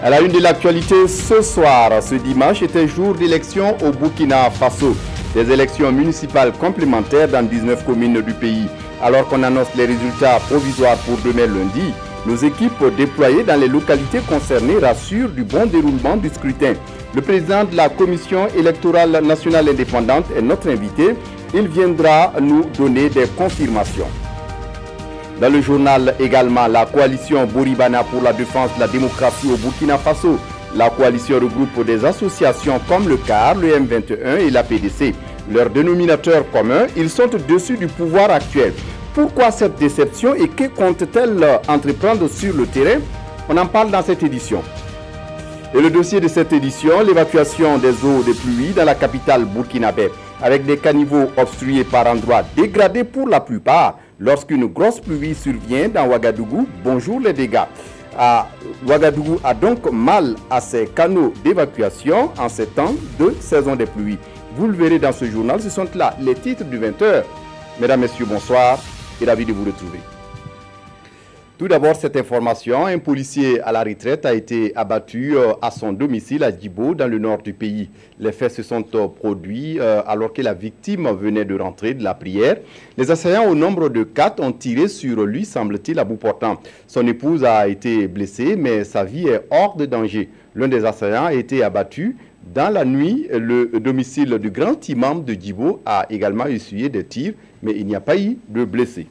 À la une de l'actualité ce soir, ce dimanche était jour d'élection au Burkina Faso. Des élections municipales complémentaires dans 19 communes du pays. Alors qu'on annonce les résultats provisoires pour demain lundi, nos équipes déployées dans les localités concernées rassurent du bon déroulement du scrutin. Le président de la Commission électorale nationale indépendante est notre invité. Il viendra nous donner des confirmations. Dans le journal également, la coalition Boribana pour la défense de la démocratie au Burkina Faso. La coalition regroupe des associations comme le CAR, le M21 et la PDC. Leur dénominateur commun, ils sont au-dessus du pouvoir actuel. Pourquoi cette déception et que compte-t-elle entreprendre sur le terrain? On en parle dans cette édition. Et le dossier de cette édition, l'évacuation des eaux de pluie dans la capitale burkinabé, avec des caniveaux obstrués par endroits dégradés pour la plupart. Lorsqu'une grosse pluie survient dans Ouagadougou, bonjour les dégâts. Ouagadougou a donc mal à ses canaux d'évacuation en ces temps de saison des pluies. Vous le verrez dans ce journal, ce sont là les titres du 20h. Mesdames, Messieurs, bonsoir et ravi de vous retrouver. Tout d'abord, cette information, un policier à la retraite a été abattu à son domicile à Djibo, dans le nord du pays. Les faits se sont produits alors que la victime venait de rentrer de la prière. Les assaillants au nombre de 4 ont tiré sur lui, semble-t-il, à bout portant. Son épouse a été blessée, mais sa vie est hors de danger. L'un des assaillants a été abattu. Dans la nuit, le domicile du grand imam de Djibo a également essuyé des tirs, mais il n'y a pas eu de blessés.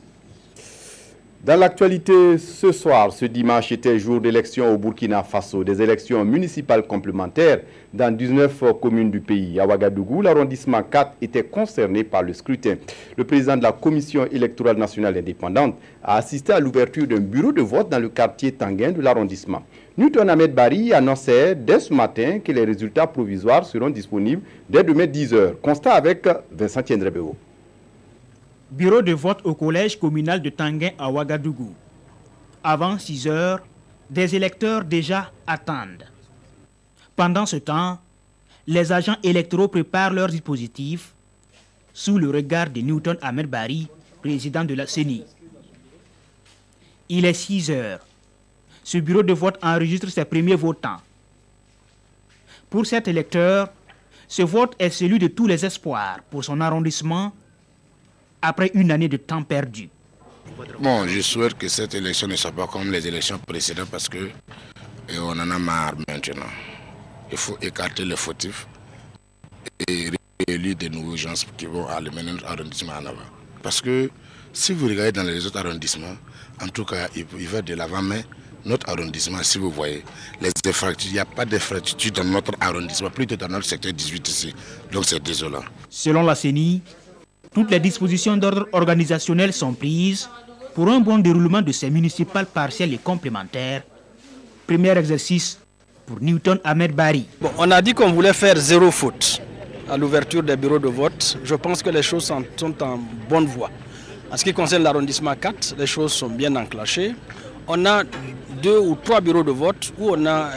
Dans l'actualité, ce soir, ce dimanche était jour d'élection au Burkina Faso, des élections municipales complémentaires dans 19 communes du pays. À Ouagadougou, l'arrondissement 4 était concerné par le scrutin. Le président de la Commission électorale nationale indépendante a assisté à l'ouverture d'un bureau de vote dans le quartier Tanguin de l'arrondissement. Newton Ahmed Bari annonçait dès ce matin que les résultats provisoires seront disponibles dès demain 10h. Constat avec Vincent Tiendrebeo. Bureau de vote au collège communal de Tanguin à Ouagadougou. Avant 6 heures, des électeurs déjà attendent. Pendant ce temps, les agents électoraux préparent leurs dispositifs sous le regard de Newton Ahmed Bari, président de la CENI. Il est 6 heures. Ce bureau de vote enregistre ses premiers votants. Pour cet électeur, ce vote est celui de tous les espoirs pour son arrondissement après une année de temps perdu. Bon, je souhaite que cette élection ne soit pas comme les élections précédentes parce que on en a marre maintenant. Il faut écarter les fautifs et réélire de nouveaux gens qui vont aller mener notre arrondissement en avant. Parce que si vous regardez dans les autres arrondissements, en tout cas, il va de l'avant, mais notre arrondissement, si vous voyez, les infrastructures, il n'y a pas d'infrastructure dans notre arrondissement, plutôt dans notre secteur 18 ici. Donc c'est désolant. Selon la CENI, toutes les dispositions d'ordre organisationnel sont prises pour un bon déroulement de ces municipales partielles et complémentaires. Premier exercice pour Newton Ahmed Bari. Bon, on a dit qu'on voulait faire 0 faute à l'ouverture des bureaux de vote. Je pense que les choses sont en bonne voie. En ce qui concerne l'arrondissement 4, les choses sont bien enclenchées. On a 2 ou 3 bureaux de vote où on a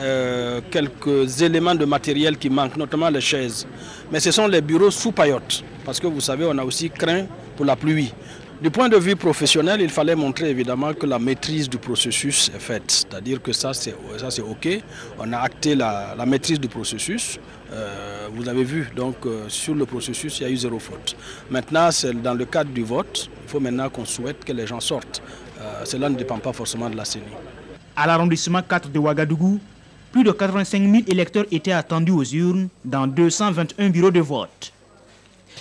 quelques éléments de matériel qui manquent, notamment les chaises. Mais ce sont les bureaux sous paillotte, parce que vous savez, on a aussi craint pour la pluie. Du point de vue professionnel, il fallait montrer évidemment que la maîtrise du processus est faite. C'est-à-dire que ça c'est OK. On a acté la maîtrise du processus. Vous avez vu, donc sur le processus, il y a eu 0 faute. Maintenant, c'est dans le cadre du vote, il faut maintenant qu'on souhaite que les gens sortent. Cela ne dépend pas forcément de la CENI. À l'arrondissement 4 de Ouagadougou, plus de 85 000 électeurs étaient attendus aux urnes dans 221 bureaux de vote.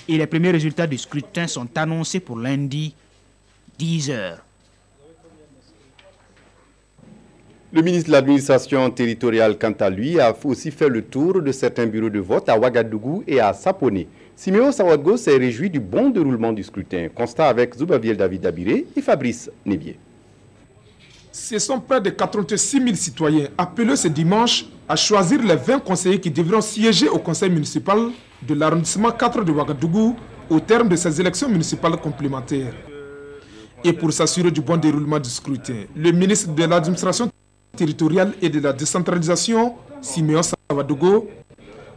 Et les premiers résultats du scrutin sont annoncés pour lundi, 10 heures. Le ministre de l'administration territoriale, quant à lui, a aussi fait le tour de certains bureaux de vote à Ouagadougou et à Saponé. Siméon Sawadgo s'est réjoui du bon déroulement du scrutin. Constat avec Zoubaviel David Dabiré et Fabrice Nébier. Ce sont près de 86 000 citoyens appelés ce dimanche à choisir les 20 conseillers qui devront siéger au conseil municipal de l'arrondissement 4 de Ouagadougou au terme de ces élections municipales complémentaires. Et pour s'assurer du bon déroulement du scrutin, le ministre de l'administration territoriale et de la décentralisation, Siméon Sawadgo,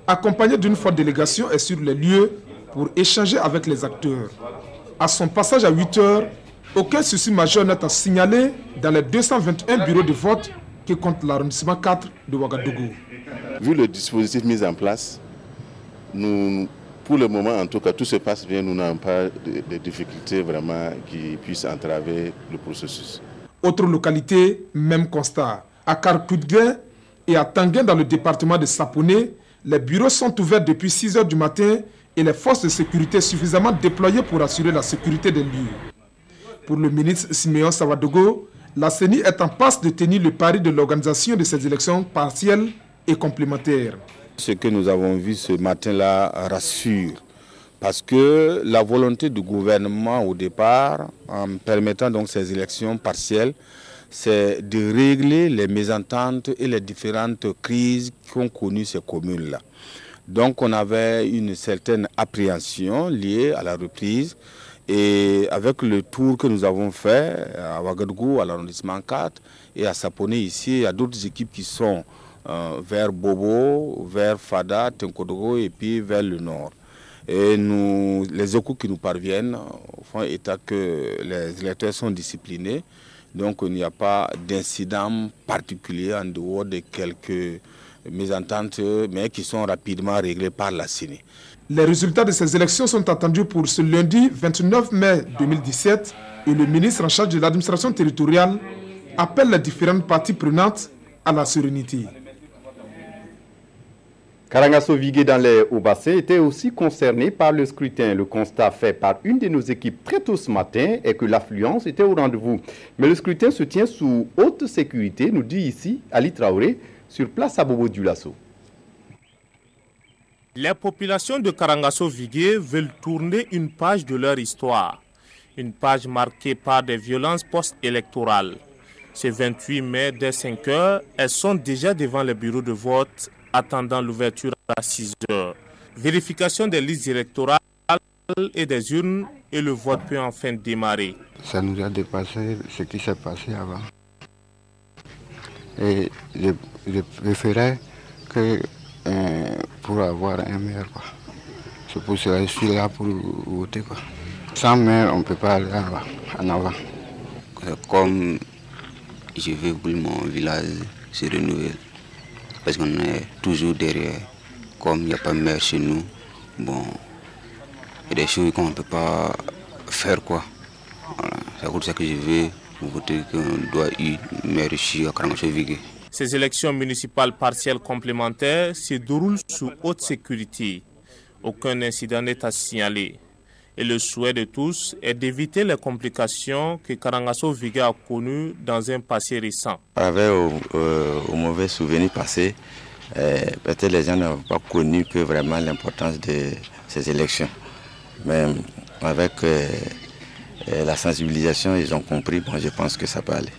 accompagné d'une forte délégation, est sur les lieux pour échanger avec les acteurs. À son passage à 8 heures, aucun souci majeur n'est à signaler dans les 221 bureaux de vote que contre l'arrondissement 4 de Ouagadougou. Vu le dispositif mis en place, nous, pour le moment en tout cas, tout se passe bien. Nous n'avons pas de difficultés vraiment qui puissent entraver le processus. Autre localité, même constat. À Karkoudguin et à Tanguin dans le département de Saponé, les bureaux sont ouverts depuis 6 h du matin et les forces de sécurité suffisamment déployées pour assurer la sécurité des lieux. Pour le ministre Siméon Sawadogo, la CENI est en passe de tenir le pari de l'organisation de ces élections partielles et complémentaires. Ce que nous avons vu ce matin-là rassure, parce que la volonté du gouvernement au départ, en permettant donc ces élections partielles, c'est de régler les mésententes et les différentes crises qu'ont connues ces communes-là. Donc on avait une certaine appréhension liée à la reprise. Et avec le tour que nous avons fait à Ouagadougou, à l'arrondissement 4 et à Saponé ici, il y a d'autres équipes qui sont vers Bobo, vers Fada, Tenkodogo et puis vers le nord. Et les échos qui nous parviennent font état que les électeurs sont disciplinés. Donc il n'y a pas d'incident particulier en dehors de quelques mésententes, mais qui sont rapidement réglées par la CENI. Les résultats de ces élections sont attendus pour ce lundi 29 mai 2017 et le ministre en charge de l'administration territoriale appelle les différentes parties prenantes à la sérénité. Karangasso Vigué dans les Hauts-Bassins était aussi concerné par le scrutin. Le constat fait par une de nos équipes très tôt ce matin est que l'affluence était au rendez-vous. Mais le scrutin se tient sous haute sécurité, nous dit ici Ali Traoré, sur place à Bobo Dioulasso. Les populations de Karangasso Vigué veulent tourner une page de leur histoire. Une page marquée par des violences post-électorales. Ce 28 mai, dès 5 h, elles sont déjà devant les bureaux de vote, attendant l'ouverture à 6 h. Vérification des listes électorales et des urnes et le vote peut enfin démarrer. Ça nous a dépassé ce qui s'est passé avant. Et je préférais que pour avoir un maire, quoi. C'est pour ça que je suis là pour voter, quoi. Sans maire, on ne peut pas aller en avant. Comme je veux que mon village se renouvelle, parce qu'on est toujours derrière. Comme il n'y a pas de maire chez nous, bon, il y a des choses qu'on ne peut pas faire, quoi. Voilà. C'est pour ça que je veux voter qu'on doit y maire ici à Karangasso Vigué. Ces élections municipales partielles complémentaires se déroulent sous haute sécurité. Aucun incident n'est à signaler. Et le souhait de tous est d'éviter les complications que Karangasso Vigué a connues dans un passé récent. Avec au mauvais souvenir passé, peut-être les gens n'ont pas connu que vraiment l'importance de ces élections. Mais avec la sensibilisation, ils ont compris. Bon, je pense que ça peut aller.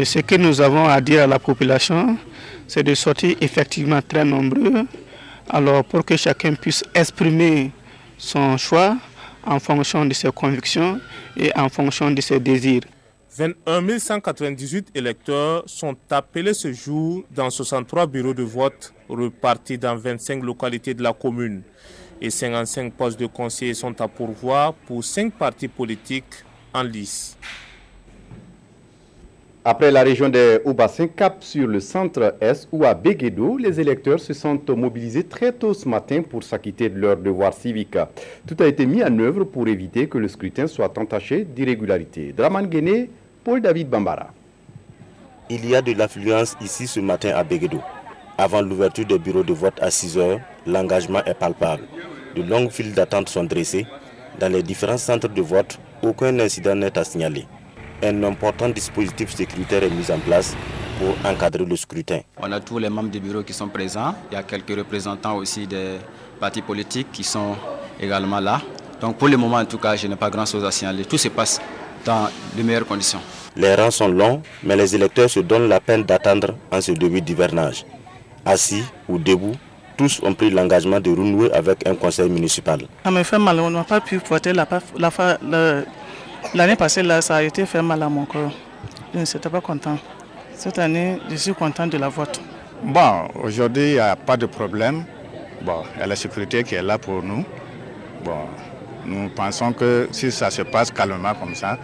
Ce que nous avons à dire à la population, c'est de sortir effectivement très nombreux, alors pour que chacun puisse exprimer son choix en fonction de ses convictions et en fonction de ses désirs. 21 198 électeurs sont appelés ce jour dans 63 bureaux de vote repartis dans 25 localités de la commune. Et 55 postes de conseillers sont à pourvoir pour 5 partis politiques en lice. Après la région des Hauts-Bassins, cap sur le centre-est ou à Béguédo, les électeurs se sont mobilisés très tôt ce matin pour s'acquitter de leurs devoirs civiques. Tout a été mis en œuvre pour éviter que le scrutin soit entaché d'irrégularité. Draman Guéné, Paul David Bambara. Il y a de l'affluence ici ce matin à Béguédo. Avant l'ouverture des bureaux de vote à 6 h, l'engagement est palpable. De longues files d'attente sont dressées. Dans les différents centres de vote, aucun incident n'est à signaler. Un important dispositif sécuritaire est mis en place pour encadrer le scrutin. On a tous les membres du bureau qui sont présents. Il y a quelques représentants aussi des partis politiques qui sont également là. Donc pour le moment, en tout cas, je n'ai pas grand-chose à signaler. Tout se passe dans de meilleures conditions. Les rangs sont longs, mais les électeurs se donnent la peine d'attendre en ce début d'hivernage. Assis ou debout, tous ont pris l'engagement de renouer avec un conseil municipal. Ça me fait mal, on n'a pas pu voter l'année passée, là, ça a été fait mal à mon corps. Je n'étais pas content. Cette année, je suis content de la vote. Bon, aujourd'hui, il n'y a pas de problème. Bon, il y a la sécurité qui est là pour nous. Bon, nous pensons que si ça se passe calmement comme ça,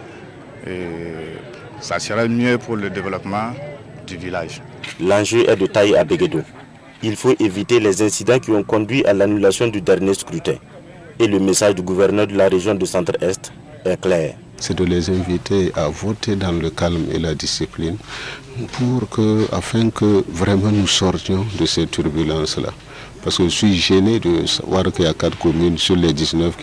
ça serait mieux pour le développement du village. L'enjeu est de taille à Béguédo. Il faut éviter les incidents qui ont conduit à l'annulation du dernier scrutin. Et le message du gouverneur de la région de Centre-Est est clair. C'est de les inviter à voter dans le calme et la discipline afin que vraiment nous sortions de ces turbulences-là. Parce que je suis gêné de savoir qu'il y a 4 communes sur les 19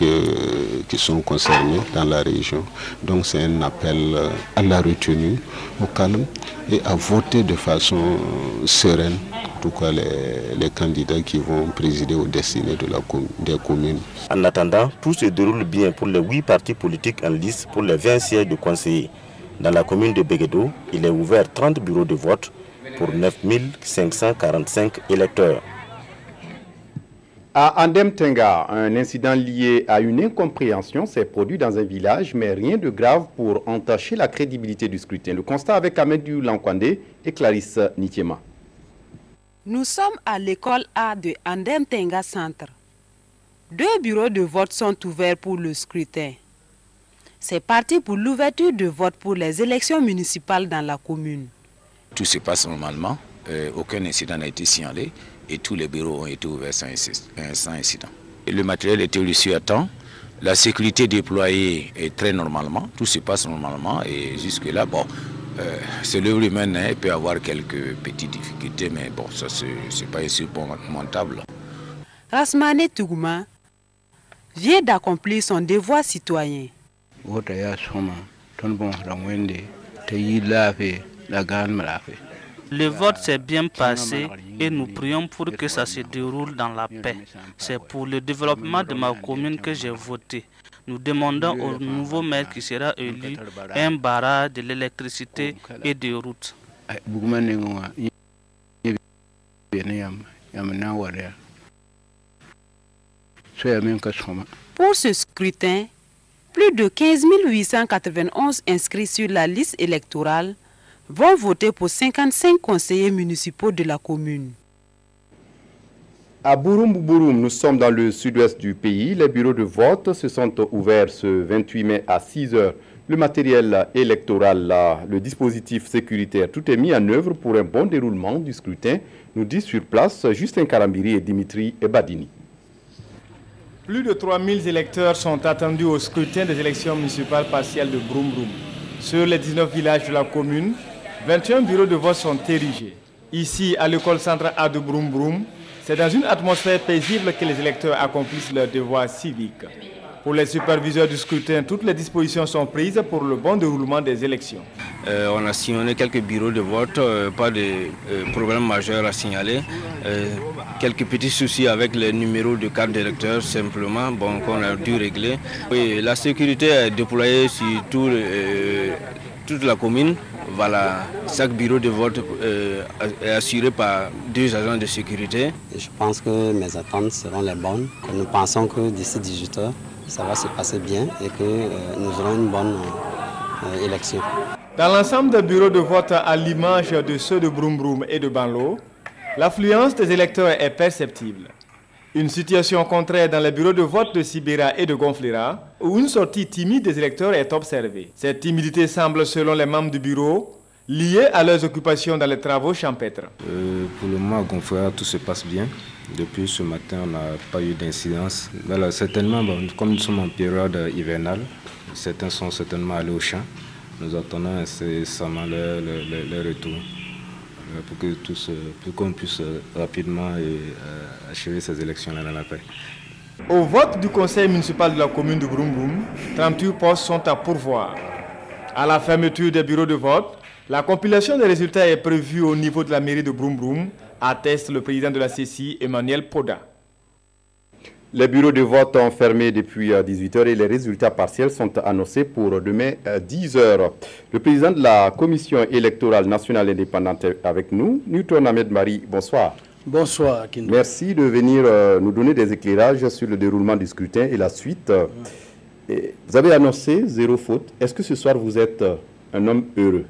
qui sont concernées dans la région. Donc c'est un appel à la retenue, au calme et à voter de façon sereine, en tout cas les candidats qui vont présider aux destinées des communes. En attendant, tout se déroule bien pour les 8 partis politiques en lice pour les 20 sièges de conseillers. Dans la commune de Béguédo, il est ouvert 30 bureaux de vote pour 9 545 électeurs. À Andem Tenga, un incident lié à une incompréhension s'est produit dans un village, mais rien de grave pour entacher la crédibilité du scrutin. Le constat avec Amédou Lankwandé et Clarisse Nitiema. Nous sommes à l'école A de Andem Tenga Centre. 2 bureaux de vote sont ouverts pour le scrutin. C'est parti pour l'ouverture de vote pour les élections municipales dans la commune. Tout se passe normalement, aucun incident n'a été signalé. Et tous les bureaux ont été ouverts sans incident. Et le matériel était reçu à temps. La sécurité déployée est très normalement. Tout se passe normalement. Et jusque-là, bon, c'est l'œuvre humaine, il peut y avoir quelques petites difficultés, mais bon, ça, c'est pas insurmontable. Rasmane Tougouma vient d'accomplir son devoir citoyen. Le vote s'est bien passé et nous prions pour que ça se déroule dans la paix. C'est pour le développement de ma commune que j'ai voté. Nous demandons au nouveau maire qui sera élu un barrage de l'électricité et des routes. Pour ce scrutin, plus de 15 891 inscrits sur la liste électorale vont voter pour 55 conseillers municipaux de la commune. À Bouroum, nous sommes dans le sud-ouest du pays. Les bureaux de vote se sont ouverts ce 28 mai à 6 h. Le matériel électoral, le dispositif sécuritaire, tout est mis en œuvre pour un bon déroulement du scrutin, nous disent sur place Justin Karambiri et Dimitri Ebadini. Plus de 3000 électeurs sont attendus au scrutin des élections municipales partielles de Bouroum. Sur les 19 villages de la commune, 21 bureaux de vote sont érigés. Ici, à l'école centrale A de Bouroum, c'est dans une atmosphère paisible que les électeurs accomplissent leur devoir civique. Pour les superviseurs du scrutin, toutes les dispositions sont prises pour le bon déroulement des élections. On a sillonné quelques bureaux de vote, pas de problème majeur à signaler. Quelques petits soucis avec les numéros de carte d'électeur simplement, bon, qu'on a dû régler. Et la sécurité est déployée sur toute la commune. Voilà, chaque bureau de vote est assuré par 2 agents de sécurité. Je pense que mes attentes seront les bonnes. Nous pensons que d'ici 18 h, ça va se passer bien et que nous aurons une bonne élection. Dans l'ensemble des bureaux de vote à l'image de ceux de Bouroum et de Banlo, l'affluence des électeurs est perceptible. Une situation contraire dans les bureaux de vote de Sibéra et de Gonflera, où une sortie timide des électeurs est observée. Cette timidité semble, selon les membres du bureau, liée à leurs occupations dans les travaux champêtres. Pour le moment, à Gonflera, tout se passe bien. Depuis ce matin, on n'a pas eu d'incidence. Certainement, comme nous sommes en période hivernale, certains sont certainement allés au champ. Nous attendons incessamment leur retour. Pour qu'on puisse rapidement achever ces élections-là dans la paix. Au vote du conseil municipal de la commune de Bouroum, 38 postes sont à pourvoir. À la fermeture des bureaux de vote, la compilation des résultats est prévue au niveau de la mairie de Bouroum, atteste le président de la CCI, Emmanuel Poda. Les bureaux de vote ont fermé depuis 18 h et les résultats partiels sont annoncés pour demain 10 h. Le président de la commission électorale nationale indépendante est avec nous, Newton Ahmed Marie, bonsoir. Bonsoir, Kindo. Merci de venir nous donner des éclairages sur le déroulement du scrutin et la suite. Vous avez annoncé 0 faute. Est-ce que ce soir vous êtes un homme heureux?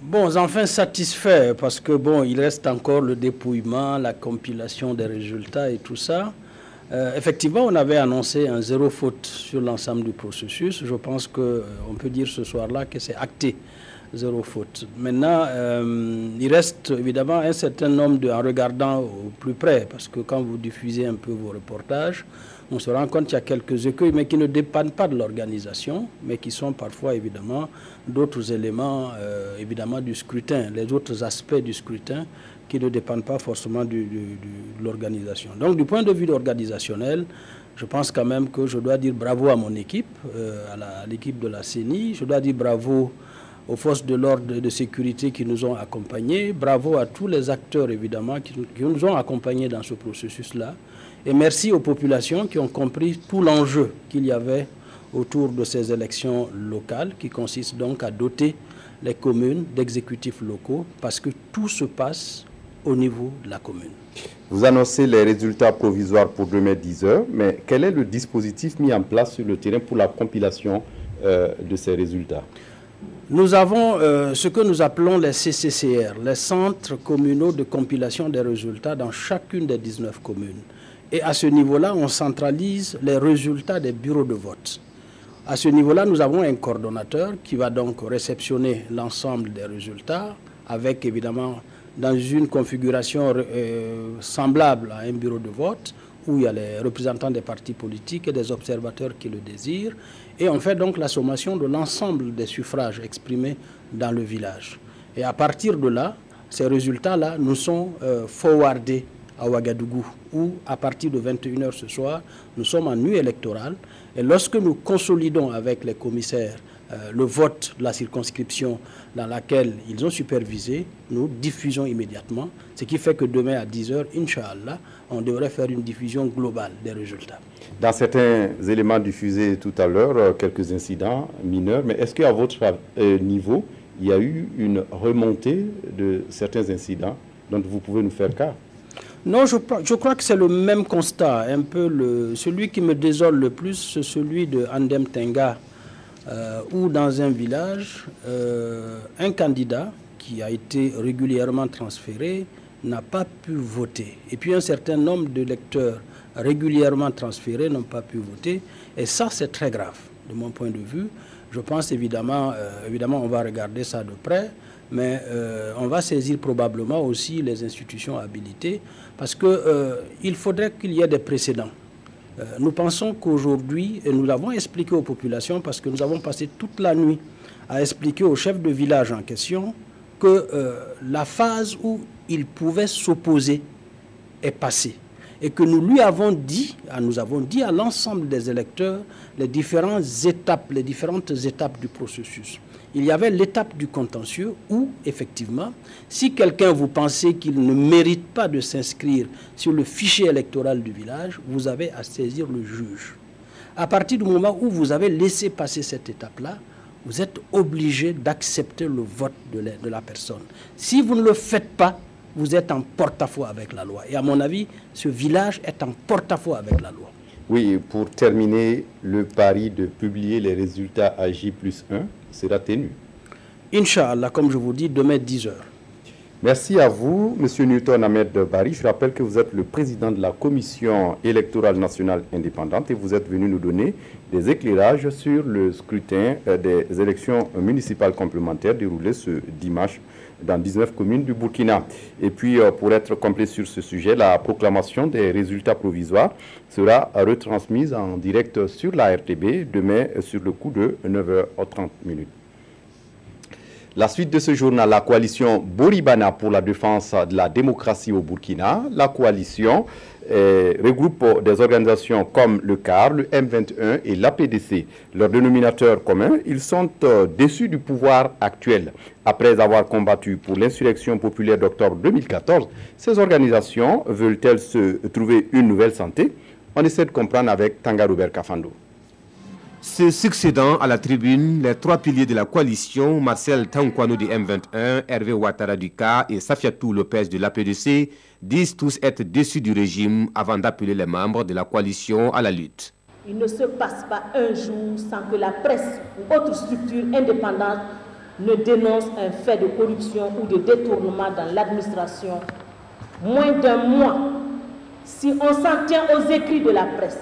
Bon, enfin satisfait parce que bon, il reste encore le dépouillement, la compilation des résultats et tout ça. Effectivement, on avait annoncé un 0 faute sur l'ensemble du processus. Je pense qu'on peut dire ce soir-là que c'est acté. 0 faute. Maintenant, il reste évidemment un certain nombre en regardant au plus près, parce que quand vous diffusez un peu vos reportages, on se rend compte qu'il y a quelques écueils, mais qui ne dépendent pas de l'organisation, mais qui sont parfois évidemment d'autres éléments évidemment du scrutin, les autres aspects du scrutin qui ne dépendent pas forcément de l'organisation. Donc du point de vue organisationnel, je pense quand même que je dois dire bravo à mon équipe, à l'équipe de la CENI, je dois dire bravo aux forces de l'ordre et de sécurité qui nous ont accompagnés, bravo à tous les acteurs évidemment qui nous ont accompagnés dans ce processus-là, et merci aux populations qui ont compris tout l'enjeu qu'il y avait autour de ces élections locales, qui consistent donc à doter les communes d'exécutifs locaux, parce que tout se passe au niveau de la commune. Vous annoncez les résultats provisoires pour demain 10h, mais quel est le dispositif mis en place sur le terrain pour la compilation de ces résultats? Nous avons ce que nous appelons les CCCR, les centres communaux de compilation des résultats dans chacune des 19 communes. Et à ce niveau-là, on centralise les résultats des bureaux de vote. À ce niveau-là, nous avons un coordonnateur qui va donc réceptionner l'ensemble des résultats avec évidemment dans une configuration semblable à un bureau de vote où il y a les représentants des partis politiques et des observateurs qui le désirent. Et on fait donc la sommation de l'ensemble des suffrages exprimés dans le village. Et à partir de là, ces résultats-là nous sont forwardés à Ouagadougou, où à partir de 21h ce soir, nous sommes en nuit électorale. Et lorsque nous consolidons avec les commissaires le vote de la circonscription dans laquelle ils ont supervisé, nous diffusons immédiatement, ce qui fait que demain à 10h, Inch'Allah, on devrait faire une diffusion globale des résultats. Dans certains éléments diffusés tout à l'heure, quelques incidents mineurs, mais est-ce qu'à votre niveau, il y a eu une remontée de certains incidents dont vous pouvez nous faire cas? Non, je crois que c'est le même constat. Un peu celui qui me désole le plus, c'est celui de Andem Tenga, où dans un village, un candidat qui a été régulièrement transféré n'a pas pu voter. Et puis un certain nombre d'électeurs régulièrement transférés n'ont pas pu voter. Et ça, c'est très grave, de mon point de vue. Je pense évidemment, on va regarder ça de près, mais on va saisir probablement aussi les institutions habilitées, parce qu'il faudrait qu'il y ait des précédents. Nous pensons qu'aujourd'hui, et nous l'avons expliqué aux populations, parce que nous avons passé toute la nuit à expliquer au chef de village en question que la phase où il pouvait s'opposer est passée. Et que nous lui avons dit, à l'ensemble des électeurs les différentes étapes du processus. Il y avait l'étape du contentieux où, effectivement, si quelqu'un vous pensez qu'il ne mérite pas de s'inscrire sur le fichier électoral du village, vous avez à saisir le juge. À partir du moment où vous avez laissé passer cette étape-là, vous êtes obligé d'accepter le vote de la personne. Si vous ne le faites pas, vous êtes en porte-à-faux avec la loi. Et à mon avis, ce village est en porte-à-faux avec la loi. Oui, pour terminer, le pari de publier les résultats à J+1 sera tenu. Inch'Allah, comme je vous dis, demain 10h. Merci à vous, M. Newton Ahmed Bari. Je rappelle que vous êtes le président de la Commission électorale nationale indépendante et vous êtes venu nous donner des éclairages sur le scrutin des élections municipales complémentaires déroulées ce dimanche dans 19 communes du Burkina. Et puis, pour être complet sur ce sujet, la proclamation des résultats provisoires sera retransmise en direct sur la RTB demain sur le coup de 9h30. La suite de ce journal, la coalition Boribana pour la défense de la démocratie au Burkina. La coalition regroupe des organisations comme le CAR, le M21 et l'APDC. Leur dénominateur commun, ils sont déçus du pouvoir actuel. Après avoir combattu pour l'insurrection populaire d'octobre 2014, ces organisations veulent-elles se trouver une nouvelle santé? On essaie de comprendre avec Tanga Robert Kafando. Se succédant à la tribune, les trois piliers de la coalition, Marcel Tankwano du M21, Hervé Ouattara du CAR et Safiatou Lopez de l'APDC, disent tous être déçus du régime avant d'appeler les membres de la coalition à la lutte. Il ne se passe pas un jour sans que la presse ou autre structure indépendante ne dénonce un fait de corruption ou de détournement dans l'administration. Moins d'un mois, si on s'en tient aux écrits de la presse,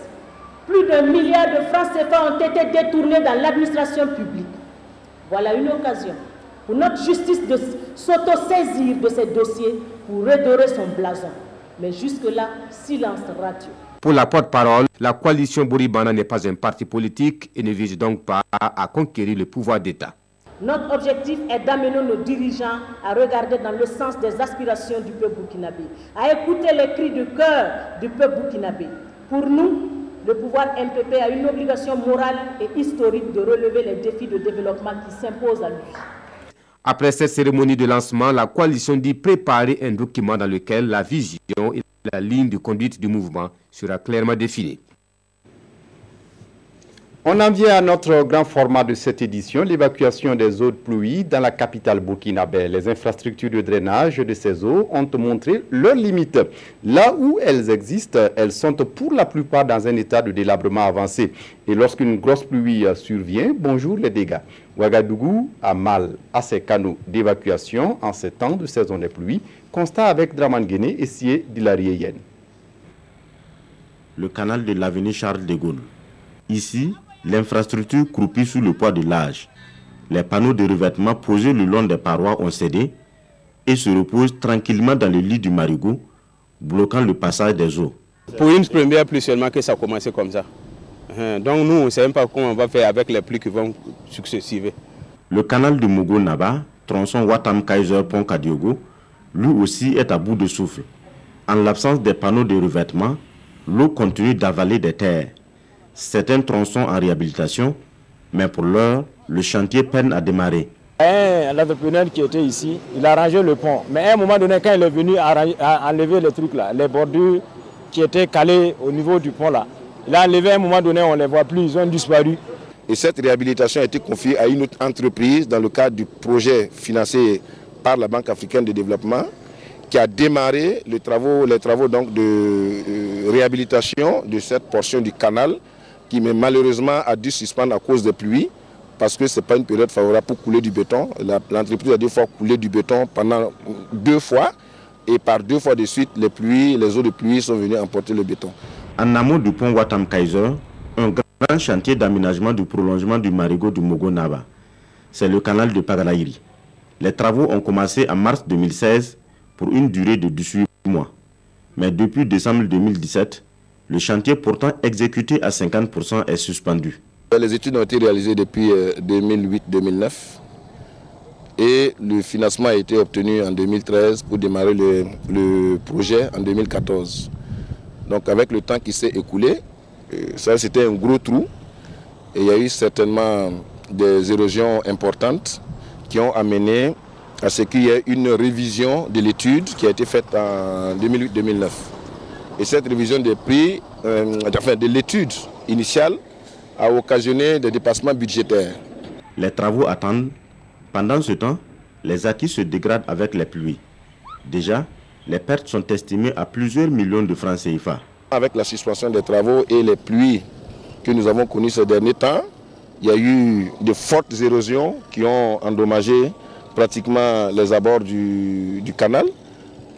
plus d'1 milliard de francs CFA ont été détournés dans l'administration publique. Voilà une occasion pour notre justice de s'auto-saisir de ces dossiers pour redorer son blason. Mais jusque-là, silence radio. Pour la porte-parole, la coalition Bouribana n'est pas un parti politique et ne vise donc pas à conquérir le pouvoir d'État. Notre objectif est d'amener nos dirigeants à regarder dans le sens des aspirations du peuple burkinabé, à écouter les cris de cœur du peuple burkinabé. Pour nous, le pouvoir MPP a une obligation morale et historique de relever les défis de développement qui s'imposent à lui. Après cette cérémonie de lancement, la coalition dit préparer un document dans lequel la vision et la ligne de conduite du mouvement sera clairement définie. On en vient à notre grand format de cette édition, l'évacuation des eaux de pluie dans la capitale burkinabé. Les infrastructures de drainage de ces eaux ont montré leurs limites. Là où elles existent, elles sont pour la plupart dans un état de délabrement avancé. Et lorsqu'une grosse pluie survient, bonjour les dégâts. Ouagadougou a mal à ses canaux d'évacuation en ces temps de saison des pluies. Constat avec Draman Guéné et Sié Dilariéyen. Le canal de l'avenue Charles de Gaulle. Ici, l'infrastructure croupit sous le poids de l'âge. Les panneaux de revêtement posés le long des parois ont cédé et se reposent tranquillement dans le lit du marigot, bloquant le passage des eaux. Pour une première pluie seulement que ça a commencé comme ça. Donc nous, on ne sait même pas comment on va faire avec les pluies qui vont successives. Le canal de Mogo-Naba, tronçon Watam-Kaiser-Pont-Kadiogo, lui aussi est à bout de souffle. En l'absence des panneaux de revêtement, l'eau continue d'avaler des terres. C'est un tronçon en réhabilitation, mais pour l'heure, le chantier peine à démarrer. L'entrepreneur qui était ici, il a arrangé le pont. Mais à un moment donné, quand il est venu enlever les trucs là, les bordures qui étaient calées au niveau du pont là, il a enlevé à un moment donné, on ne les voit plus, ils ont disparu. Et cette réhabilitation a été confiée à une autre entreprise dans le cadre du projet financé par la Banque africaine de développement, qui a démarré les travaux donc de réhabilitation de cette portion du canal, qui malheureusement a dû suspendre à cause des pluies, parce que ce n'est pas une période favorable pour couler du béton. L'entreprise a 2 fois coulé du béton pendant 2 fois, et par 2 fois de suite, les eaux de pluie sont venues emporter le béton. En amont du pont Watam-Kaiser, un grand chantier d'aménagement du prolongement du marigot du Mogo-Naba. C'est le canal de Pagalaïri. Les travaux ont commencé en mars 2016 pour une durée de 18 mois. Mais depuis décembre 2017, le chantier pourtant exécuté à 50% est suspendu. Les études ont été réalisées depuis 2008-2009 et le financement a été obtenu en 2013 pour démarrer le projet en 2014. Donc avec le temps qui s'est écoulé, ça c'était un gros trou et il y a eu certainement des érosions importantes qui ont amené à ce qu'il y ait une révision de l'étude qui a été faite en 2008-2009. Et cette révision des prix, de l'étude initiale, a occasionné des dépassements budgétaires. Les travaux attendent. Pendant ce temps, les acquis se dégradent avec les pluies. Déjà, les pertes sont estimées à plusieurs millions de francs CFA. Avec la suspension des travaux et les pluies que nous avons connues ces derniers temps, il y a eu de fortes érosions qui ont endommagé pratiquement les abords du canal.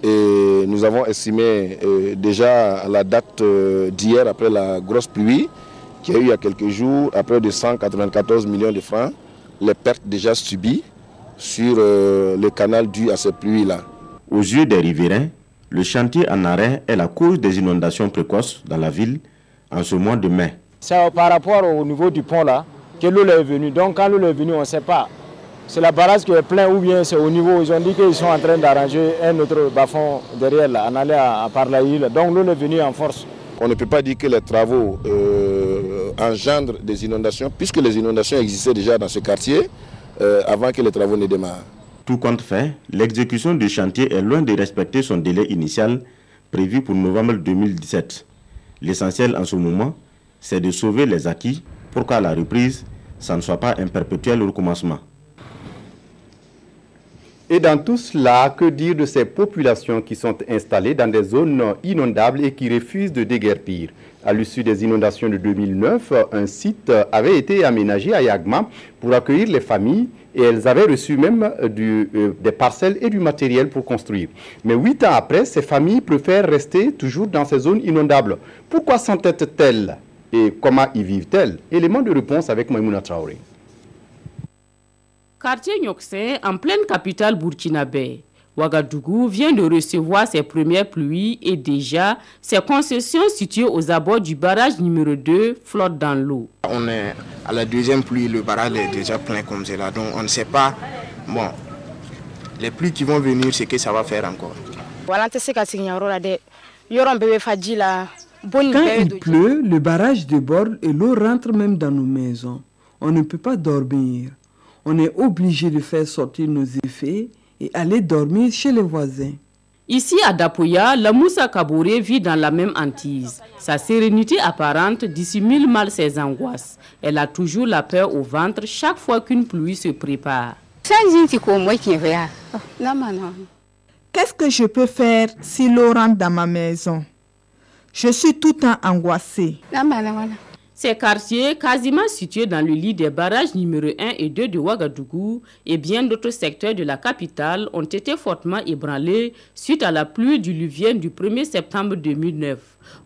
Et nous avons estimé déjà à la date d'hier, après la grosse pluie, qu'il y a eu il y a quelques jours, à près de 194 millions de francs, les pertes déjà subies sur le canal dû à ces pluies-là. Aux yeux des riverains, le chantier en arrêt est la cause des inondations précoces dans la ville en ce mois de mai. C'est par rapport au niveau du pont là que l'eau est venue. Donc quand l'eau est venue, on ne sait pas. C'est la barrage qui est plein ou bien c'est au niveau. Ils ont dit qu'ils sont en train d'arranger un autre bas-fond derrière là, en allant à Parlaï. Donc l'eau est venue en force. On ne peut pas dire que les travaux engendrent des inondations, puisque les inondations existaient déjà dans ce quartier avant que les travaux ne démarrent. Tout compte fait, l'exécution du chantier est loin de respecter son délai initial prévu pour novembre 2017. L'essentiel en ce moment, c'est de sauver les acquis pour qu'à la reprise, ça ne soit pas un perpétuel recommencement. Et dans tout cela, que dire de ces populations qui sont installées dans des zones inondables et qui refusent de déguerpir? À l'issue des inondations de 2009, un site avait été aménagé à Yagma pour accueillir les familles et elles avaient reçu même des parcelles et du matériel pour construire. Mais 8 ans après, ces familles préfèrent rester toujours dans ces zones inondables. Pourquoi s'entêtent-elles et comment y vivent-elles? Élément de réponse avec Maïmouna Traoré. Quartier Nyokse, en pleine capitale burkinabé. Ouagadougou vient de recevoir ses premières pluies et déjà, ses concessions situées aux abords du barrage numéro 2 flottent dans l'eau. On est à la deuxième pluie, le barrage est déjà plein comme c'est là, donc on ne sait pas, bon, les pluies qui vont venir, c'est que ça va faire encore. Quand il pleut, le barrage déborde et l'eau rentre même dans nos maisons. On ne peut pas dormir. On est obligé de faire sortir nos effets et aller dormir chez les voisins. Ici à Dapoya, la Moussa Kabouré vit dans la même hantise. Sa sérénité apparente dissimule mal ses angoisses. Elle a toujours la peur au ventre chaque fois qu'une pluie se prépare. Qu'est-ce que je peux faire si l'eau rentre dans ma maison? Je suis tout le temps angoissée. Ces quartiers, quasiment situés dans le lit des barrages numéro 1 et 2 de Ouagadougou et bien d'autres secteurs de la capitale ont été fortement ébranlés suite à la pluie diluvienne du 1er septembre 2009.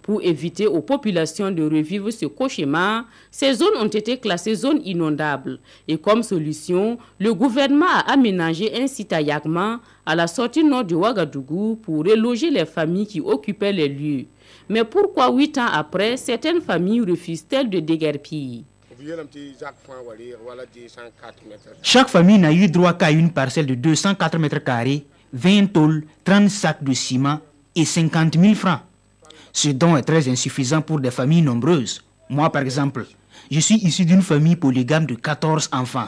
Pour éviter aux populations de revivre ce cauchemar, ces zones ont été classées zones inondables. Et comme solution, le gouvernement a aménagé un site à Yagma, à la sortie nord de Ouagadougou, pour reloger les familles qui occupaient les lieux. Mais pourquoi 8 ans après, certaines familles refusent-elles de déguerpir? Chaque famille n'a eu droit qu'à une parcelle de 204 mètres carrés, 20 tôles, 30 sacs de ciment et 50 000 francs. Ce don est très insuffisant pour des familles nombreuses. Moi, par exemple, je suis issu d'une famille polygame de 14 enfants.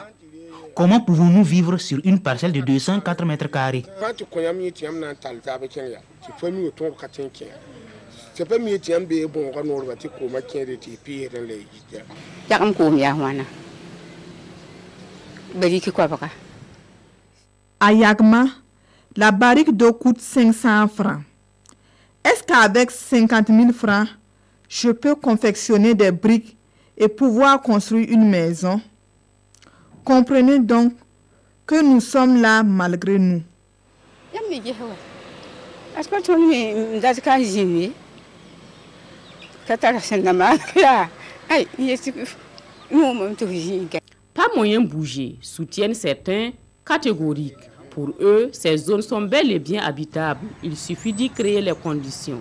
Comment pouvons-nous vivre sur une parcelle de 204 mètres carrés? À Yagma, la barrique d'eau coûte 500 francs. Est-ce qu'avec 50 000 francs, je peux confectionner des briques et pouvoir construire une maison? Comprenez donc que nous sommes là malgré nous. Pas moyen de bouger, soutiennent certains catégoriques. Pour eux, ces zones sont bel et bien habitables. Il suffit d'y créer les conditions.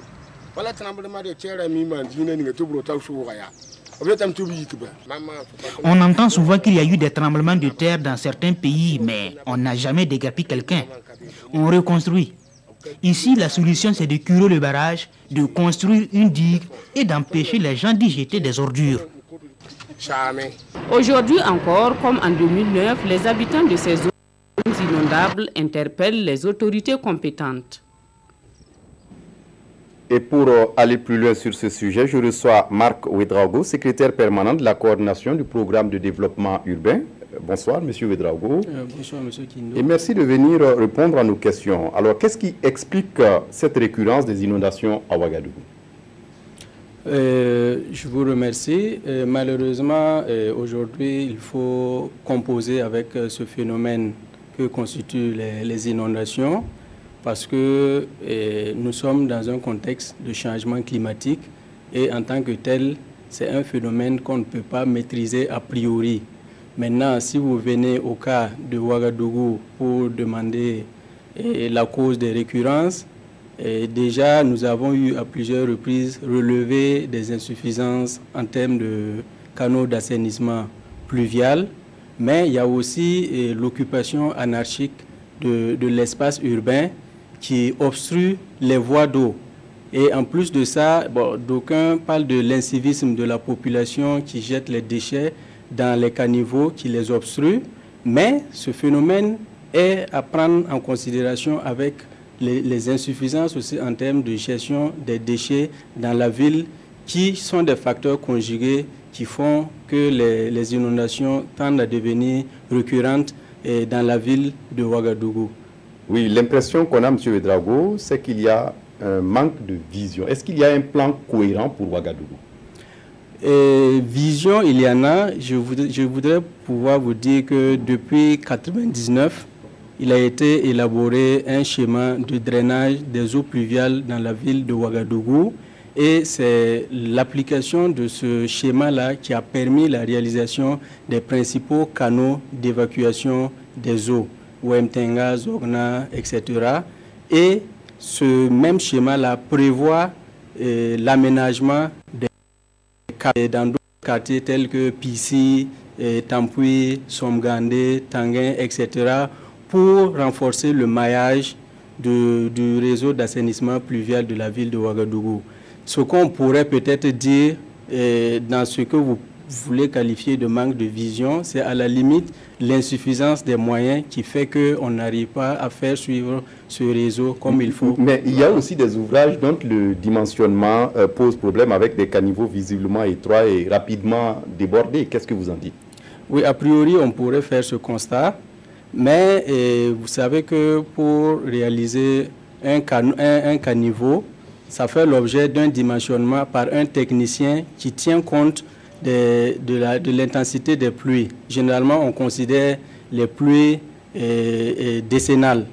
On entend souvent qu'il y a eu des tremblements de terre dans certains pays, mais on n'a jamais déguerpi quelqu'un. On reconstruit. Ici, la solution, c'est de curer le barrage, de construire une digue et d'empêcher les gens d'y jeter des ordures. Aujourd'hui encore, comme en 2009, les habitants de ces zones inondables interpellent les autorités compétentes. Et pour aller plus loin sur ce sujet, je reçois Marc Ouedraogo, secrétaire permanent de la coordination du programme de développement urbain. Bonsoir, Monsieur Ouedraogo. Bonsoir, Monsieur Kindo. Et merci de venir répondre à nos questions. Alors, qu'est-ce qui explique cette récurrence des inondations à Ouagadougou? Je vous remercie. Malheureusement, aujourd'hui, il faut composer avec ce phénomène que constituent les inondations, parce que nous sommes dans un contexte de changement climatique et en tant que tel, c'est un phénomène qu'on ne peut pas maîtriser a priori. Maintenant, si vous venez au cas de Ouagadougou pour demander la cause des récurrences, déjà nous avons eu à plusieurs reprises relevé des insuffisances en termes de canaux d'assainissement pluvial, mais il y a aussi l'occupation anarchique de l'espace urbain qui obstrue les voies d'eau. Et en plus de ça, d'aucuns parlent de l'incivisme de la population qui jette les déchets dans les caniveaux, qui les obstruent, mais ce phénomène est à prendre en considération avec les insuffisances aussi en termes de gestion des déchets dans la ville, qui sont des facteurs conjugués qui font que les inondations tendent à devenir récurrentes dans la ville de Ouagadougou. Oui, l'impression qu'on a, M. Ouedraogo, c'est qu'il y a un manque de vision. Est-ce qu'il y a un plan cohérent pour Ouagadougou? Vision, il y en a. Je voudrais pouvoir vous dire que depuis 1999, il a été élaboré un schéma de drainage des eaux pluviales dans la ville de Ouagadougou. Et c'est l'application de ce schéma-là qui a permis la réalisation des principaux canaux d'évacuation des eaux, Ouemtenga, Zogna, etc. Et ce même schéma-là prévoit l'aménagement des quartiers dans d'autres quartiers tels que Pissi, Tampui, Somgandé, Tanguin, etc. pour renforcer le maillage du réseau d'assainissement pluvial de la ville de Ouagadougou. Ce qu'on pourrait peut-être dire dans ce que vous voulez qualifier de manque de vision, c'est à la limite l'insuffisance des moyens qui fait qu'on n'arrive pas à faire suivre ce réseau comme il faut. Mais il y a aussi des ouvrages dont le dimensionnement pose problème avec des caniveaux visiblement étroits et rapidement débordés. Qu'est-ce que vous en dites? Oui, a priori, on pourrait faire ce constat, mais vous savez que pour réaliser un caniveau, ça fait l'objet d'un dimensionnement par un technicien qui tient compte de l'intensité des pluies. Généralement, on considère les pluies décennales.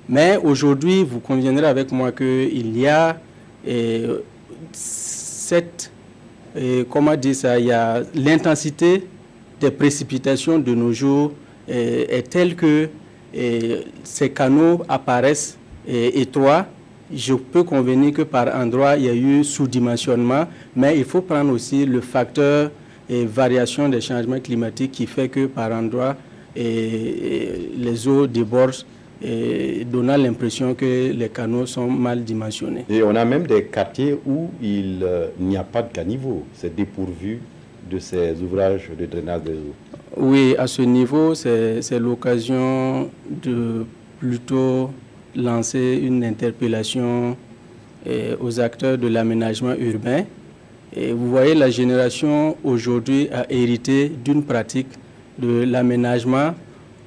Mais aujourd'hui, vous conviendrez avec moi qu'il y a l'intensité des précipitations de nos jours est telle que ces canaux apparaissent étroits. Je peux convenir que par endroit, il y a eu sous-dimensionnement, mais il faut prendre aussi le facteur variation des changements climatiques qui fait que par endroit, les eaux débordent, donnant l'impression que les canaux sont mal dimensionnés. Et on a même des quartiers où il n'y a pas de caniveau, c'est dépourvu de ces ouvrages de drainage des eaux. Oui, à ce niveau, c'est l'occasion de plutôt lancer une interpellation aux acteurs de l'aménagement urbain. Et vous voyez, la génération aujourd'hui a hérité d'une pratique de l'aménagement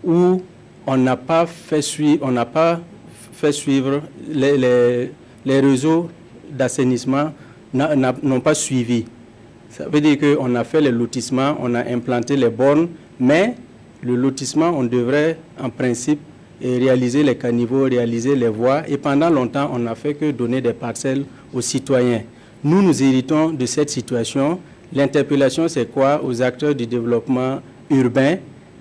où on n'a pas fait suivre les réseaux d'assainissement n'ont pas suivi. Ça veut dire qu'on a fait les lotissements, on a implanté les bornes, mais le lotissement, on devrait en principe réaliser les caniveaux, réaliser les voies. Et pendant longtemps, on n'a fait que donner des parcelles aux citoyens. Nous héritons de cette situation. L'interpellation, c'est quoi? Aux acteurs du développement urbain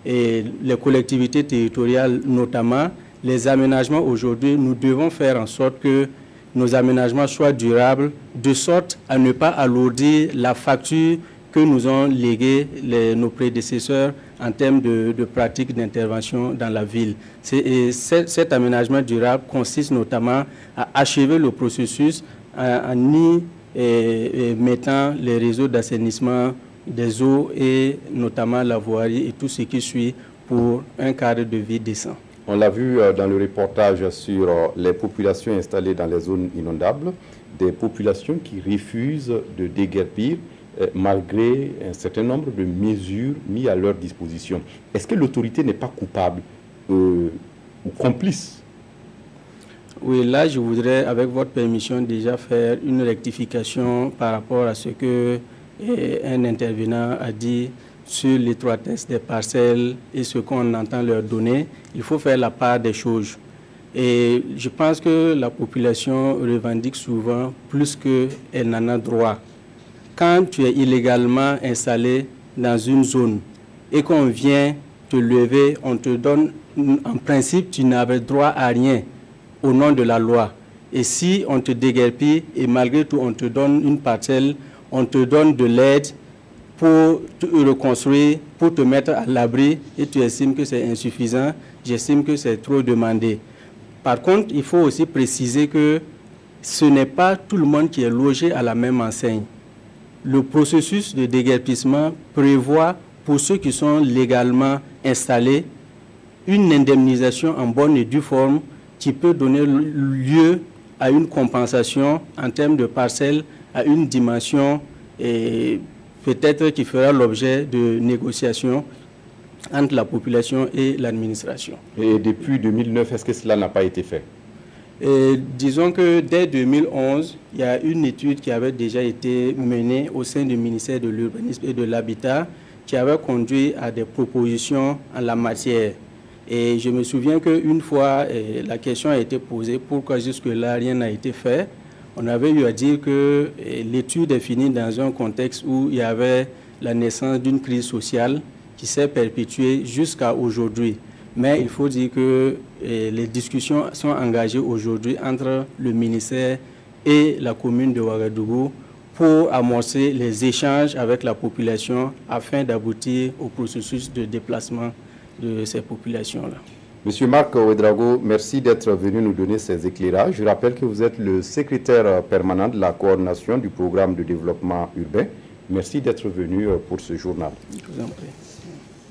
et les collectivités territoriales notamment. Les aménagements aujourd'hui, nous devons faire en sorte que nos aménagements soient durables, de sorte à ne pas alourdir la facture que nous ont légué nos prédécesseurs en termes de pratiques d'intervention dans la ville. Cet aménagement durable consiste notamment à achever le processus en y mettant les réseaux d'assainissement des eaux et notamment la voirie et tout ce qui suit pour un cadre de vie décent. On l'a vu dans le reportage sur les populations installées dans les zones inondables, des populations qui refusent de déguerpir malgré un certain nombre de mesures mises à leur disposition. Est-ce que l'autorité n'est pas coupable ou complice? Oui, là, je voudrais, avec votre permission, déjà faire une rectification par rapport à ce que un intervenant a dit sur l'étroitesse des parcelles et ce qu'on entend leur donner. Il faut faire la part des choses. Et je pense que la population revendique souvent plus qu'elle n'en a droit. Quand tu es illégalement installé dans une zone et qu'on vient te lever, on te donne, en principe, tu n'avais droit à rien au nom de la loi. Et si on te déguerpit et malgré tout on te donne une parcelle, on te donne de l'aide pour te reconstruire, pour te mettre à l'abri et tu estimes que c'est insuffisant, j'estime que c'est trop demandé. Par contre, il faut aussi préciser que ce n'est pas tout le monde qui est logé à la même enseigne. Le processus de déguerpissement prévoit pour ceux qui sont légalement installés une indemnisation en bonne et due forme qui peut donner lieu à une compensation en termes de parcelles à une dimension et peut-être qui fera l'objet de négociations entre la population et l'administration. Et depuis 2009, est-ce que cela n'a pas été fait? Disons que dès 2011, il y a une étude qui avait déjà été menée au sein du ministère de l'Urbanisme et de l'Habitat qui avait conduit à des propositions en la matière. Et je me souviens qu'une fois, la question a été posée, pourquoi jusque-là rien n'a été fait? on avait eu à dire que l'étude est finie dans un contexte où il y avait la naissance d'une crise sociale qui s'est perpétuée jusqu'à aujourd'hui. Mais il faut dire que les discussions sont engagées aujourd'hui entre le ministère et la commune de Ouagadougou pour amorcer les échanges avec la population afin d'aboutir au processus de déplacement de ces populations-là. Monsieur Marc Ouedraogo, merci d'être venu nous donner ces éclairages. Je rappelle que vous êtes le secrétaire permanent de la coordination du programme de développement urbain. Merci d'être venu pour ce journal. Je vous en prie.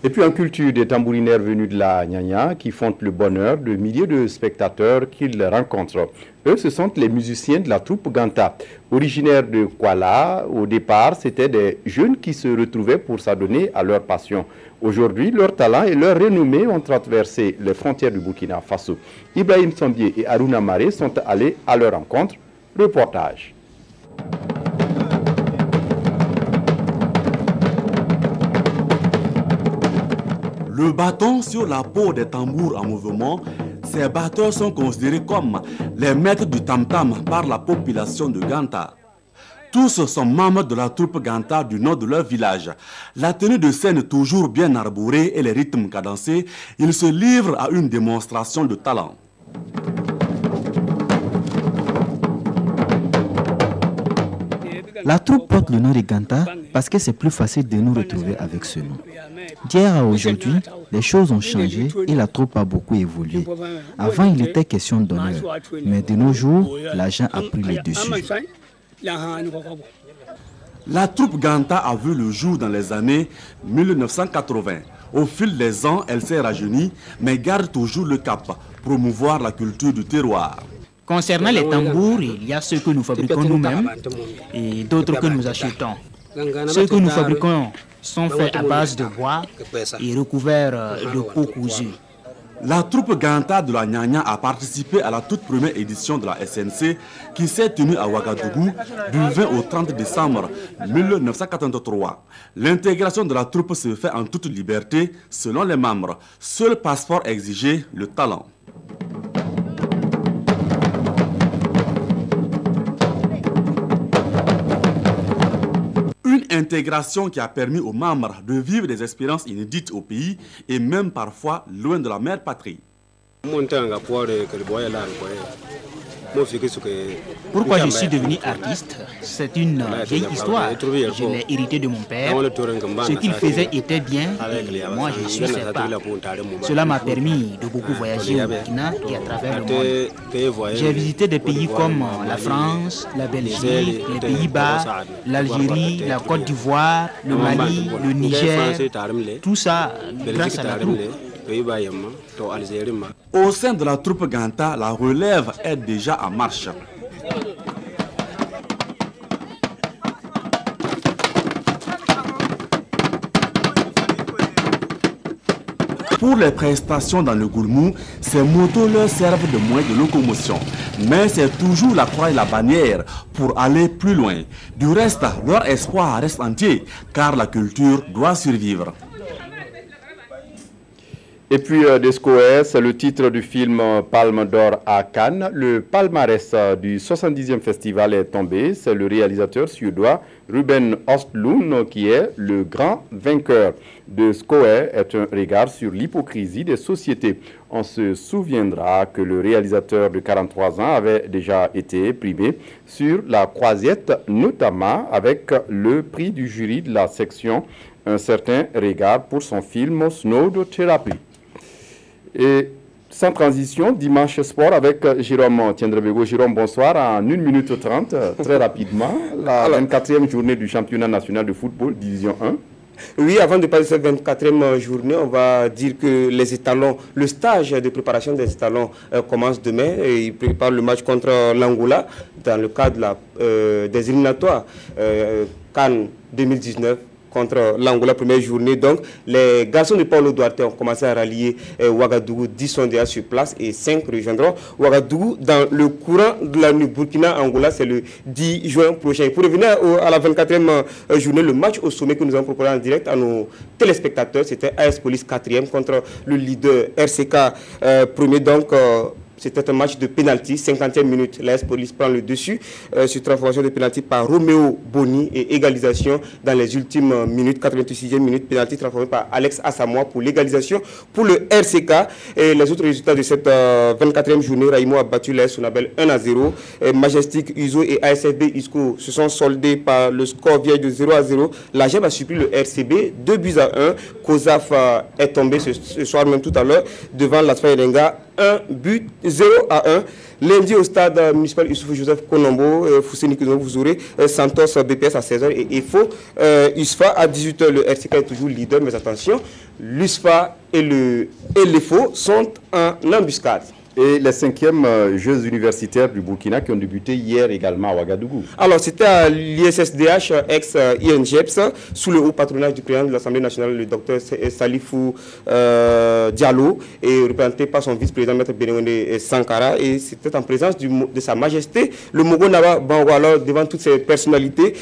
Et puis en culture, des tambourinaires venus de la Nyanya qui font le bonheur de milliers de spectateurs qu'ils rencontrent. Eux, ce sont les musiciens de la troupe Ganta. Originaires de Kuala, au départ, c'étaient des jeunes qui se retrouvaient pour s'adonner à leur passion. Aujourd'hui, leur talent et leur renommée ont traversé les frontières du Burkina Faso. Ibrahim Sombier et Aruna Mare sont allés à leur rencontre. Reportage. Le bâton sur la peau des tambours en mouvement, ces batteurs sont considérés comme les maîtres du tam-tam par la population de Ganta. Tous sont membres de la troupe Ganta du nord de leur village. La tenue de scène toujours bien arborée et les rythmes cadencés, ils se livrent à une démonstration de talent. La troupe porte le nom de Ganta parce que c'est plus facile de nous retrouver avec ce nom. D'hier à aujourd'hui, les choses ont changé et la troupe a beaucoup évolué. Avant, il était question d'honneur, mais de nos jours, l'argent a pris le dessus. La troupe Ganta a vu le jour dans les années 1980. Au fil des ans, elle s'est rajeunie, mais garde toujours le cap, promouvoir la culture du terroir. Concernant les tambours, il y a ceux que nous fabriquons nous-mêmes et d'autres que nous achetons. Ceux que nous fabriquons sont faits à base de bois et recouverts de peau cousue. La troupe Ganta de la Nyanya a participé à la toute première édition de la SNC qui s'est tenue à Ouagadougou du 20 au 30 décembre 1983. L'intégration de la troupe se fait en toute liberté selon les membres. Seul passeport exigé, le talent. Une intégration qui a permis aux membres de vivre des expériences inédites au pays et même parfois loin de la mère patrie. Pourquoi je suis devenu artiste? C'est une vieille histoire. Je l'ai hérité de mon père. Ce qu'il faisait était bien et moi je suis ses pas. Cela m'a permis de beaucoup voyager au Burkina et à travers le monde. J'ai visité des pays comme la France, la Belgique, les Pays-Bas, l'Algérie, la Côte d'Ivoire, le Mali, le Niger. Tout ça grâce à la troupe. Au sein de la troupe Ganta, la relève est déjà en marche. Pour les prestations dans le Goulmou, ces motos leur servent de moyen de locomotion. Mais c'est toujours la croix et la bannière pour aller plus loin. Du reste, leur espoir reste entier, car la culture doit survivre. Et puis Descoës, c'est le titre du film Palme d'Or à Cannes. Le palmarès du 70e festival est tombé. C'est le réalisateur suédois Ruben Östlund qui est le grand vainqueur. Descoës est un regard sur l'hypocrisie des sociétés. On se souviendra que le réalisateur de 43 ans avait déjà été primé sur la Croisette, notamment avec le prix du jury de la section Un certain regard pour son film Snowed Therapy. Et sans transition, dimanche sport avec Jérôme Tiendrebego. Jérôme, bonsoir. En 1 minute 30, très rapidement, la 24e journée du championnat national de football, division 1. Oui, avant de parler de cette 24e journée, on va dire que les étalons, le stage de préparation des étalons commence demain. Et ils préparent le match contre l'Angola dans le cadre des éliminatoires CAN 2019. Contre l'Angola, première journée. Donc, les garçons de Paulo Duarte ont commencé à rallier Ouagadougou. 10 sont déjà sur place et 5 rejoindront Ouagadougou dans le courant de la nuit. Burkina-Angola, c'est le 10 juin prochain. Pour revenir à la 24e journée, le match au sommet que nous avons proposé en direct à nos téléspectateurs, c'était AS Police 4e contre le leader RCK 1er. Donc, c'était un match de pénalty, 50e minute. L'AS Police prend le dessus sur transformation de pénalty par Roméo Boni et égalisation dans les ultimes minutes, 86e minute, pénalty transformé par Alex Asamoah pour l'égalisation pour le RCK. Et les autres résultats de cette 24e journée, Raimo a battu l'AS Sonabel 1-0. Majestic, Uzo et ASFB Isco se sont soldés par le score vieille de 0-0. La GEM a surpris le RCB 2-1. Kozaf est tombé ce soir même tout à l'heure devant l'Asfa Elenga 1-0-1. Lundi au stade municipal Youssouf Joseph Konombo, Fousseni Kounou, vous aurez Santos BPS à 16h et EFO USFA à 18h. Le RCK est toujours leader, mais attention, l'USFA et l'EFO sont en embuscade. Et les 5e Jeux universitaires du Burkina qui ont débuté hier également à Ouagadougou. Alors, c'était à l'ISSDH, ex-INGEPS, sous le haut patronage du président de l'Assemblée nationale, le docteur Salifou Diallo, et représenté par son vice-président, Maître Bénéwende Sankara. Et c'était en présence de Sa Majesté, le Mogo Naba Bangwala, devant toutes ces personnalités.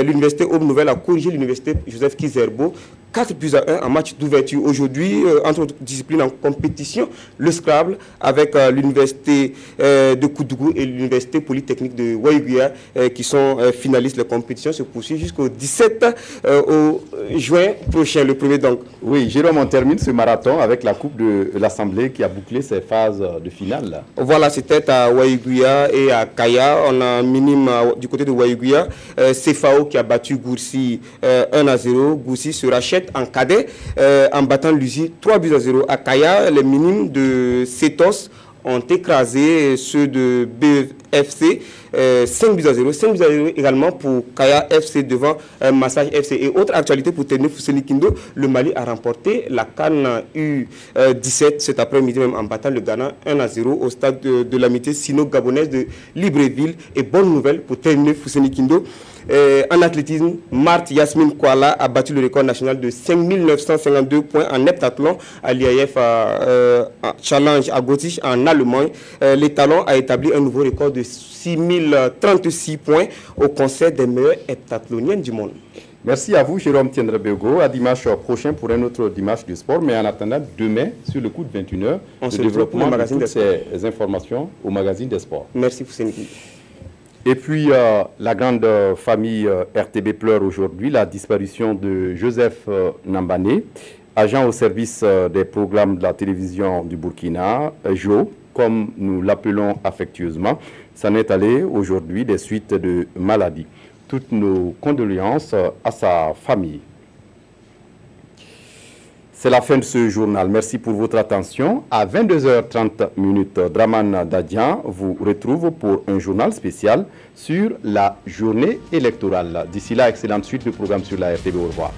L'Université Aube Nouvelle a corrigé l'Université Joseph Kizerbo 4-1 en match d'ouverture. Aujourd'hui, entre autres disciplines en compétition, le Scrabble avec l'Université de Koudougou et l'Université Polytechnique de Waïguia qui sont finalistes. La compétition se poursuit jusqu'au 17 juin prochain, le premier donc. Oui, Jérôme, on termine ce marathon avec la Coupe de l'Assemblée qui a bouclé ses phases de finale. Là. Voilà, c'était à Waïguia et à Kaya. On a minime du côté de Waïguia, CFAO qui a battu Goursi 1-0. Goursi se rachète en cadet en battant l'USI 3-0 à Kaya. Les minimes de Cetos ont écrasé ceux de BFC 5-0. 5-0 également pour Kaya FC devant Massage FC. Et autre actualité pour terminer, Fousseni Kindo, le Mali a remporté la CAN U17 cet après-midi même en battant le Ghana 1-0 au stade de l'amitié sino-gabonaise de Libreville. Et bonne nouvelle pour terminer, Fousseni Kindo. En athlétisme, Marthe Yasmine Kouala a battu le record national de 5952 points en heptathlon à l'IAF Challenge à Gotich en Allemagne. L'étalon a établi un nouveau record de 6036 points au concert des meilleurs heptathloniens du monde. Merci à vous, Jérôme Tiendrebego. À dimanche prochain pour un autre dimanche de sport. Mais en attendant, demain, sur le coup de 21h, le développement de toutes ces informations au magazine des sports. Merci, Fousseni. Et puis, la grande famille RTB pleure aujourd'hui la disparition de Joseph Nambane, agent au service des programmes de la télévision du Burkina, Jo, comme nous l'appelons affectueusement. S'en est allé aujourd'hui des suites de maladie. Toutes nos condoléances à sa famille. C'est la fin de ce journal. Merci pour votre attention. À 22h30, Draman Dadian vous retrouve pour un journal spécial sur la journée électorale. D'ici là, excellente suite de programme sur la RTB. Au revoir.